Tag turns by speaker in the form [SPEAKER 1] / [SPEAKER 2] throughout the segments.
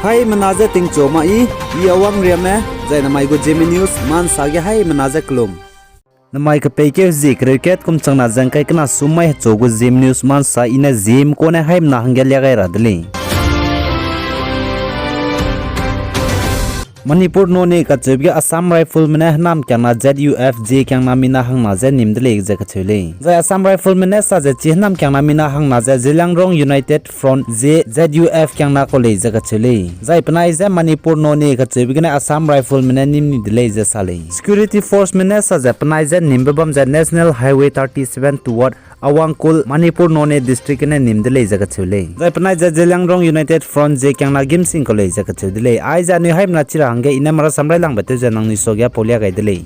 [SPEAKER 1] Hai menaza ting choma I awang riame zai namai go Zeme news man sage hai menaza klum. Namai ka peke zi cricket kum changna jangkai kana sumai chogo Zeme news man sa ina Zeme ko na hai na hangel ya gai radli. Manipure no ne ka chebge Assam rifle mena nam kyang na ZUFJ kyang na mina hang na ze nimdle ekje ka chele za Assam rifle mena sa je chihnam kyang na mina hang na ze Zeliangrong United Front ZUF kyang na ko le je ka chele za ipnai ze Manipure no ne ka chebge na Assam rifle mena nimni dile je sale security force mena sa je pnai ze nimbebam ze National Highway 37 toward Awangkul Manipure no ne district ne nimdle je ka chele za pnai ze Zeliangrong United Front je kyang na gimsing ko le je ka chele ai za ni haim na chira hangge ina mara samrai lang bate janang ni sogya polia gaidele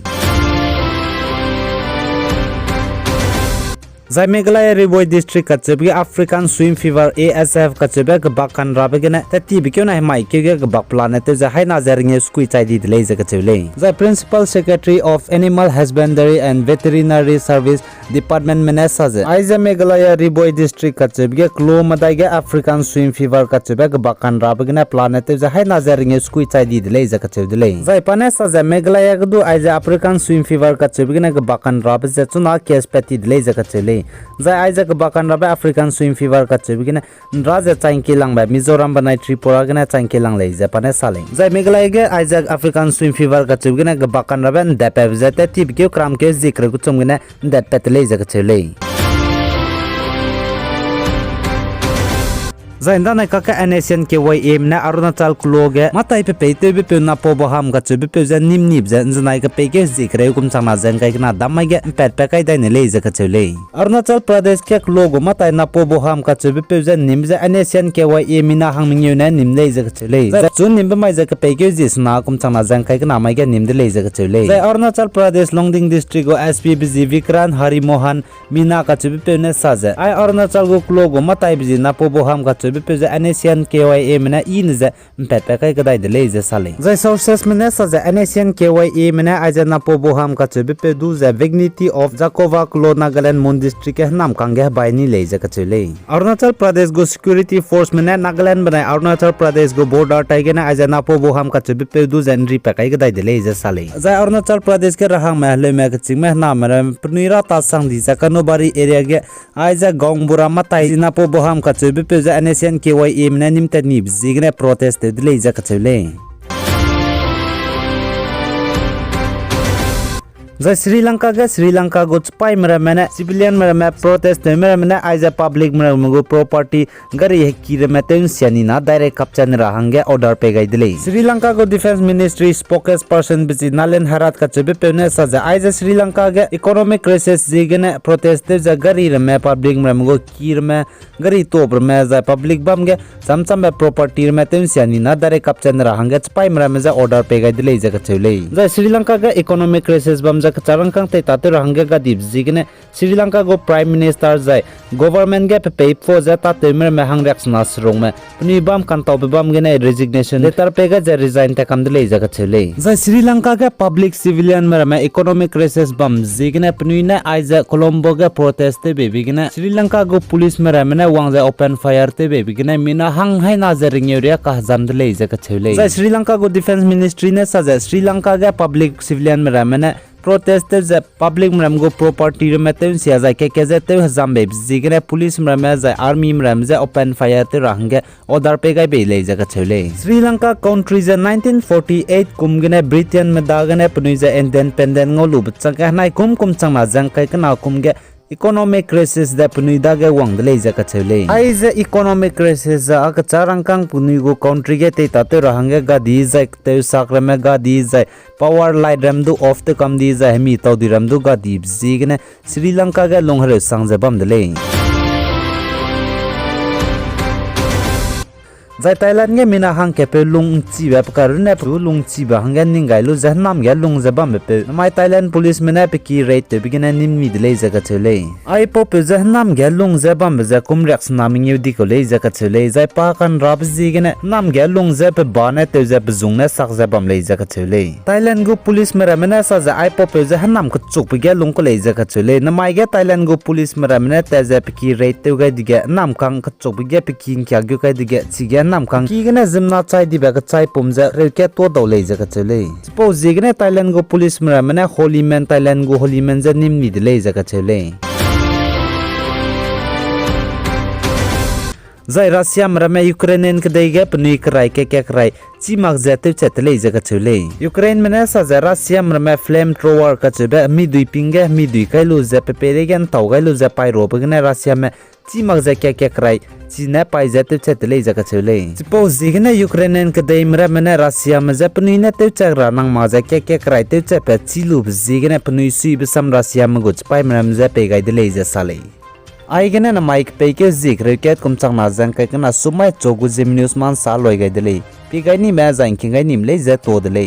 [SPEAKER 1] Zeme Riboy district kachebge African swim fever ASF kachebe bakan rabegena tati bikyona mai kege bak planet ze haina zeringe skui chaidi dile ze kachele the principal secretary of animal husbandry and veterinary service department menesa ze Zeme Riboy district kachebge klo madage African swim fever kachebe bakan rabegena planet ze haina zeringe skui chaidi dile ze kachele zai panesa ze Meghalaya gdu African swim fever kachebge na bakan rab ze chuna case peti dile ze kachele Zai Isaac Bakan Rabe African swim fever kachebigina Raja Chainki lang ba Mizoram banai Tripura gana Chainki lang lei Japane sale Zai Meghalaya ge Isaac African swim fever kachebigina Bakan Rabe Depe zate tibkyo kram ke zikr guchumgina Depet lei zakachele Zainda na kaka NSN ke wai em na Arunachal kloge matai pe peite be pe na po boham ga chebe pe za nim nip za nzanai ka peke zikre kum chama zang kai na damai ge pet pe kai dai ne le za ka chele Arunachal Pradesh ke klogo matai na po boham ka chebe pe za nim za NSN ke wai em na hang ming na nim le za ka chele za chun nim be mai za ka peke jis na kum chama zang kai na mai ge nim de le za ka chele za Arunachal Pradesh Longding district go SPBG Vikran Hari Mohan mina ka chebe pe ne sa za ai Arunachal go klogo matai bi na po boham ka Bipe NSN KYA mena inze mpete kai kadai dele ze sale zai sources mena sa za NSN KYA mena aja na po boham ka bipe du za Vignity of Jakova Klo Nagaland Mon district ke nam kange baini le ze ka chele Arunachal Pradesh go security force mena Nagaland bana Arunachal Pradesh go border tai na aja na po boham ka bipe du za nri pe kai kadai dele ze sale zai Arunachal Pradesh ke rahang mahle me ka chingme na mera pnira ta sang di za kanobari area ge aja gongbura matai na po boham ka bipe za NSN KYA mena nimta nib zigna protest dile za kachele The Sri Lanka go spy mera mena civilian mera ma protest mera mena aja public mera go property gari hekire meten siani na direct capture rahange order pe gai dile Sri Lanka go defense ministry spokesperson bisi Nalen Harat ka chebe pene saja aja Sri Lanka ge economic crisis zigene protest ja gari me public mera go kir me gari top me ja public bam ge samsam me property meten siani na direct capture rahange spy mera me ja order pe gai dile ja ka chele ja Sri Lanka ge economic crisis bam Charangkang te tate rahangga ga dibzigene Sri Lanka go prime minister jai government ge pay for za tate mer me hang reaction asrong me puni bam kan taw bam ge na resignation letter pe ga ja resign ta kam dile jaga chele jai Sri Lanka ge public civilian mer me economic crisis bam zigene puni na aija Colombo ge protest te bebigene Sri Lanka go police mer me na wang ja open fire te bebigene mina hang hai na ja ringeuria ka jam dile jaga chele jai Sri Lanka go defense ministry ne sa Sri Lanka ge public civilian mer me na protesters public mram go property metem sia jai ke te zambe zigre police mram jai army mram jai open fire te rahangge order pe gai be le jaga chele Sri Lanka country je 1948 kumgene Britain me dagane puni je independent ngolu bchang nai kum changna jang kai kana kumge economic crisis da punida ge wang dele jaka chele ai je economic crisis a ka charangkang puni go country ge te tate rahange ga di jai te sakrame ga di jai power light ram du off te kam di jai mi taw di ram du ga di jigne Sri Lanka ge longhare sang je bam dele Zai Thailand ge mina hang ke pe lung chi ba ka rne pu lung chi ba hang ning gai lu zahnam ge lung za bam pe mai Thailand police mena pe ki rate te bigina nim mi dele za ka chele ai po pe zahnam ge lung za bam za kum rex naming yu di ko le za ka chele zai pa kan rab ji ge nam ge lung za pe ba na te za bzung na sak za bam le za ka chele Thailand go police mera mena sa za ai po pe zahnam ko chuk pe ge lung ko le za ka chele na mai ge Thailand go police mera mena te za pe ki rate te ga di ge nam kang ko chuk pe ge pe kin kya ge ka di ge chi ge nam khang ki gane zimna chai di ba ka chai pumja reke to do le ja ka chele suppose gane Thailand go police mera mane holy man Thailand go holy man ja nim ni de le ja ka chele zai Russia mrame Ukraine ke dei gap ni krai ke krai chi mak zate chetle jaga chule Ukraine mena sa za Russia mrame flame thrower ka chebe mi dui pinge mi dui kailu za pepere gan tawgailu za pai ro bgne Russia me chi mak za ke krai chi na pai zate chetle jaga chule suppose zigne Ukraine ke dei mrame Russia me za pni na te chagra nang ma za ke krai te chepe chi lu zigne pni sui bisam Russia me go pai mram za pe gai de za sale ai gane na mic pe ke zik reket kum chang na jang kai kana sumai chogu Zeme news man sa loi gai dele pi gai ni ma jang ki gai nim le za to dele